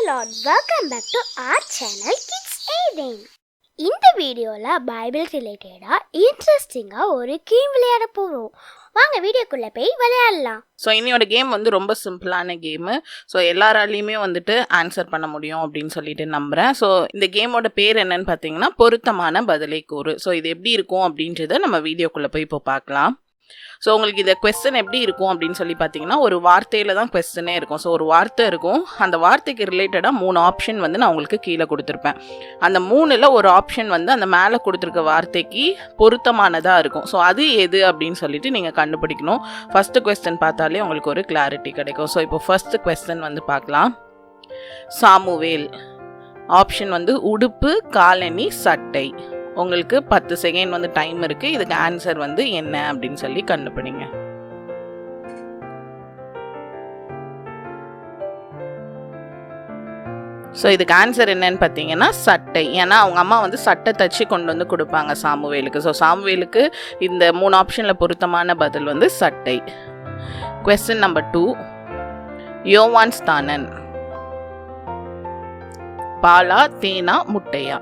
Lord, welcome back to our channel Kids Aiding. இந்த வீடியோல Bible ரிலேட்டடா இன்ட்ரெஸ்டிங்கா ஒரு கேம் விளையாட போறோம். வாங்க வீடியோக்குள்ள போய் விளையாடலாம். ஸோ இன்னையோட கேம் வந்து ரொம்ப சிம்பிளான கேமு. ஸோ எல்லாராலையுமே வந்துட்டு ஆன்சர் பண்ண முடியும் அப்படின்னு சொல்லிட்டு நம்புகிறேன். ஸோ இந்த கேமோட பேர் என்னன்னு பார்த்தீங்கன்னா பொருத்தமான பதிலை கூறு. ஸோ இது எப்படி இருக்கும் அப்படின்றத நம்ம வீடியோக்குள்ளே போய் இப்போ பார்க்கலாம். ஸோ உங்களுக்கு இந்த கொஸ்டின் எப்படி இருக்கும் அப்படின்னு சொல்லி பார்த்தீங்கன்னா ஒரு வார்த்தையில் தான் கொஸ்டினே இருக்கும். ஸோ ஒரு வார்த்தை இருக்கும், அந்த வார்த்தைக்கு ரிலேட்டடாக 3 ஆப்ஷன் வந்து நான் உங்களுக்கு கீழே கொடுத்துருப்பேன். அந்த 3ல் ஒரு ஆப்ஷன் வந்து அந்த மேலே கொடுத்துருக்க வார்த்தைக்கு பொருத்தமானதாக இருக்கும். ஸோ அது எது அப்படின்னு சொல்லிட்டு நீங்கள் கண்டுபிடிக்கணும். ஃபஸ்ட்டு கொஸ்டின் பார்த்தாலே உங்களுக்கு ஒரு கிளாரிட்டி கிடைக்கும். ஸோ இப்போ ஃபஸ்ட்டு கொஸ்டின் வந்து பார்க்கலாம். சாமுவேல். ஆப்ஷன் வந்து உடுப்பு, காலணி, சட்டை. உங்களுக்கு 10 செகண்ட் வந்து டைம் இருக்குது. இதுக்கு ஆன்சர் வந்து என்ன அப்படின்னு சொல்லி கண்டுபிடிங்க. ஸோ இதுக்கு ஆன்சர் என்னன்னு பார்த்தீங்கன்னா சட்டை. ஏன்னா அவங்க அம்மா வந்து சட்டை தச்சு கொண்டு வந்து கொடுப்பாங்க சாமுவேலுக்கு. ஸோ சாமுவேலுக்கு இந்த 3 ஆப்ஷனில் பொருத்தமான பதில் வந்து சட்டை. Question number 2. யோவான் ஸ்தானன். பாலா, தேனா, முட்டையா?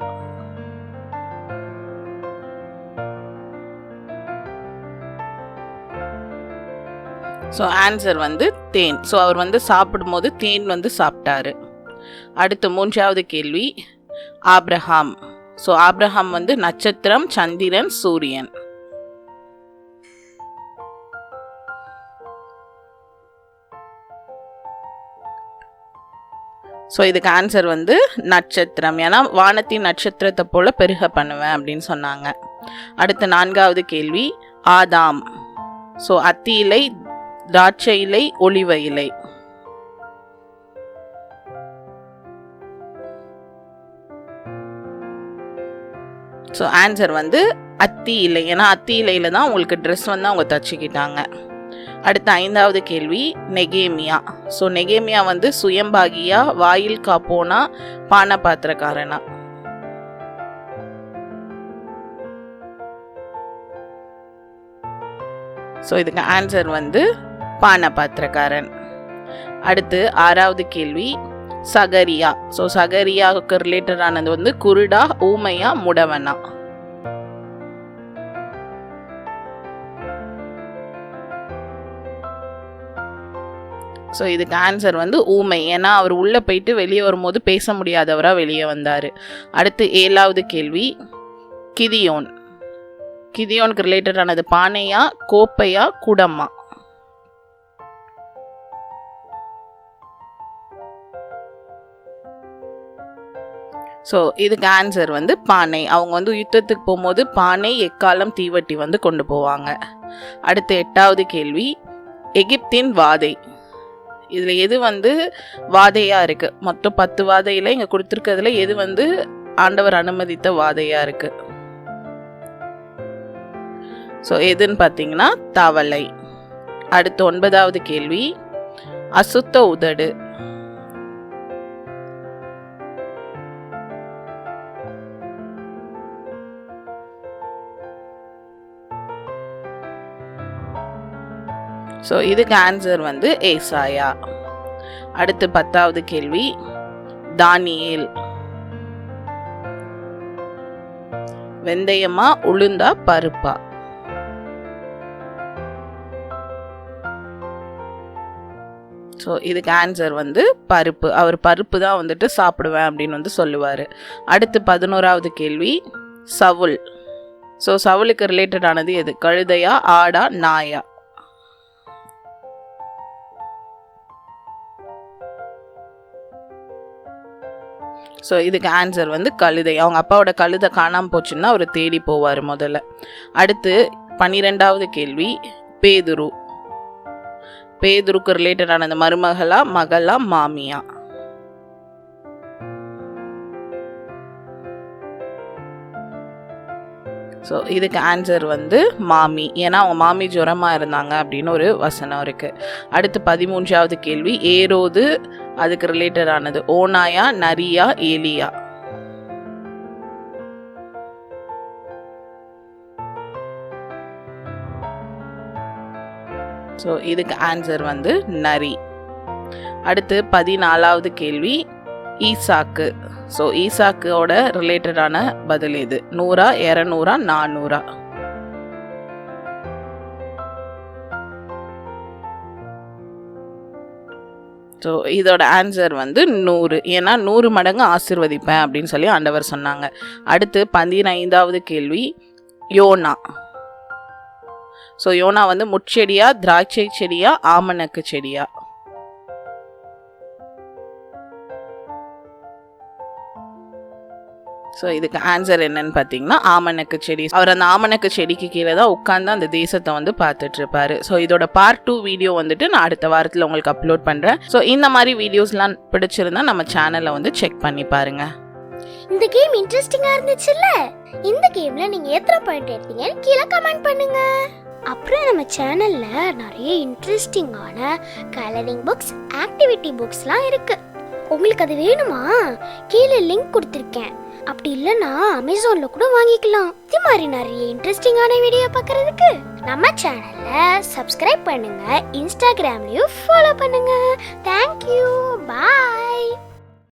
ஸோ ஆன்சர் வந்து தேன். ஸோ அவர் வந்து சாப்பிடும்போது தேன் வந்து சாப்பிட்டாரு. அடுத்து 3வது கேள்வி. ஆப்ரஹாம். ஸோ ஆப்ரஹாம் வந்து நட்சத்திரம், சந்திரன், சூரியன். ஸோ இதுக்கு ஆன்சர் வந்து நட்சத்திரம். ஏன்னா வானத்தின் நட்சத்திரத்தை போல பெருக பண்ணுவேன் அப்படின்னு சொன்னாங்க. அடுத்து 4வது கேள்வி. ஆதாம். ஸோ அத்தி இலை, திராட்சை இலை, ஒலிவ இலை. ஸோ ஆன்சர் வந்து அத்தி இலை. ஏன்னா அத்தி இலையில தான் உங்களுக்கு ட்ரெஸ் வந்து அவங்க தச்சுக்கிட்டாங்க. அடுத்த 5வது கேள்வி. நெகேமியா. ஸோ நெகேமியா வந்து சுயம்பாகியா, வாயில் காப்போனா, பான பாத்திரக்காரனா? ஸோ இதுக்கு ஆன்சர் வந்து பான பாத்திரக்காரன். அடுத்து 6வது கேள்வி. சகரியா. ஸோ சகரியாவுக்கு ரிலேட்டடானது வந்து குருடா, ஊமையா, முடவனா? ஸோ இதுக்கு ஆன்சர் வந்து ஊமை. ஏன்னா அவர் உள்ளே போயிட்டு வெளியே வரும்போது பேச முடியாதவராக வெளியே வந்தார். அடுத்து 7வது கேள்வி. கிதியோன். கிதியோனுக்கு ரிலேட்டடானது பானையா, கோப்பையா, குடமா? ஸோ இதுக்கு ஆன்சர் வந்து பானை. அவங்க வந்து யுத்தத்துக்கு போகும்போது பானை, எக்காலம், தீவட்டி வந்து கொண்டு போவாங்க. அடுத்து 8வது கேள்வி. எகிப்தின் வாதை. இதில் எது வந்து வாதையாக இருக்குது? மொத்தம் 10 வாதையில் இங்கே கொடுத்துருக்கிறதுல எது வந்து ஆண்டவர் அனுமதித்த வாதையாக இருக்குது? ஸோ எதுன்னு பார்த்தீங்கன்னா தவளை. அடுத்து 9வது கேள்வி. அசுத்த உதடு. ஸோ இதுக்கு ஆன்சர் வந்து ஏசாயா. அடுத்து 10வது கேள்வி. தானியேல். வெந்தயமா, உளுந்தா, பருப்பா? ஸோ இதுக்கு ஆன்சர் வந்து பருப்பு. அவர் பருப்பு தான் வந்துட்டு சாப்பிடுவேன் அப்படின்னு வந்து சொல்லுவார். அடுத்து 11வது கேள்வி. சவுல். ஸோ சவுலுக்கு ரிலேட்டடானது எது? கழுதையா, ஆடா, நாயா? ஸோ இதுக்கு ஆன்சர் வந்து கழுதை. அவங்க அப்பாவோட கழுதை காணாமல் போச்சுன்னா அவர் தேடி போவார் முதல்ல. அடுத்து 12வது கேள்வி. பேதுரு. பேதுருக்கு ரிலேட்டடானது மருமகளா, மகளா, மாமியா? ஸோ இதுக்கு ஆன்சர் வந்து மாமி. ஏன்னா அவங்க மாமி ஜுரமாக இருந்தாங்க அப்படின்னு ஒரு வசனம் இருக்குது. அடுத்து 13வது கேள்வி. ஏரோது. அதுக்கு ரிலேட்டடானது ஓனாயா, நரியா, ஏலியா? ஸோ இதுக்கு ஆன்சர் வந்து நரி. அடுத்து 14வது கேள்வி. ஈசாக்கு. ஸோ ஈசாக்கோட ரிலேட்டடான பதில் இது. 100, 200, 400. ஸோ இதோட ஆன்சர் வந்து 100. ஏன்னா 100 மடங்கு ஆசீர்வதிப்பேன் அப்படின்னு சொல்லி ஆண்டவர் சொன்னாங்க. அடுத்து 15வது கேள்வி, யோனா. ஸோ யோனா வந்து முட்செடியா, திராட்சை செடியா, ஆமணக்கு செடியா? ஸோ இதுக்கு ஆன்சர் என்னன்னு பார்த்தீங்கன்னா ஆமணக்கு செடி. அவர் அந்த ஆமணக்கு செடிக்கு கீழே தான் உட்காந்து அந்த தேசத்தை வந்து பார்த்துட்டு இருப்பாரு. ஸோ இதோட பார்ட் 2 வீடியோ வந்துட்டு நான் அடுத்த வாரத்தில் உங்களுக்கு அப்லோட் பண்ணுறேன். ஸோ இந்த மாதிரி வீடியோஸ்லாம் பிடிச்சிருந்தா நம்ம சேனலை வந்து செக் பண்ணி பாருங்க. இந்த கேம் இன்ட்ரெஸ்டிங்கா இருந்துச்சுல்ல? இந்த கேம்ல நீங்க எத்தனை பாயிண்ட் எடுத்தீங்கன்னு கீழே கமெண்ட் பண்ணுங்க. அப்புறம் நம்ம சேனல்ல நிறைய இன்ட்ரெஸ்டிங்கான கலரிங் புக்ஸ், ஆக்டிவிட்டி புக்ஸ்லாம் இருக்கு. உங்களுக்கு அது வேணுமா? கீழே லிங்க் கொடுத்துருக்கேன். அப்படி இல்லைன்னா அமேசான்ல கூட வாங்கிக்கலாம். இது மாதிரி நிறைய இன்ட்ரெஸ்டிங்கான வீடியோ பார்க்கறதுக்கு நம்ம சேனலை சப்ஸ்கிரைப் பண்ணுங்க, இன்ஸ்டாகிராம்லயும் ஃபாலோ பண்ணுங்க. தேங்க்யூ, பாய்.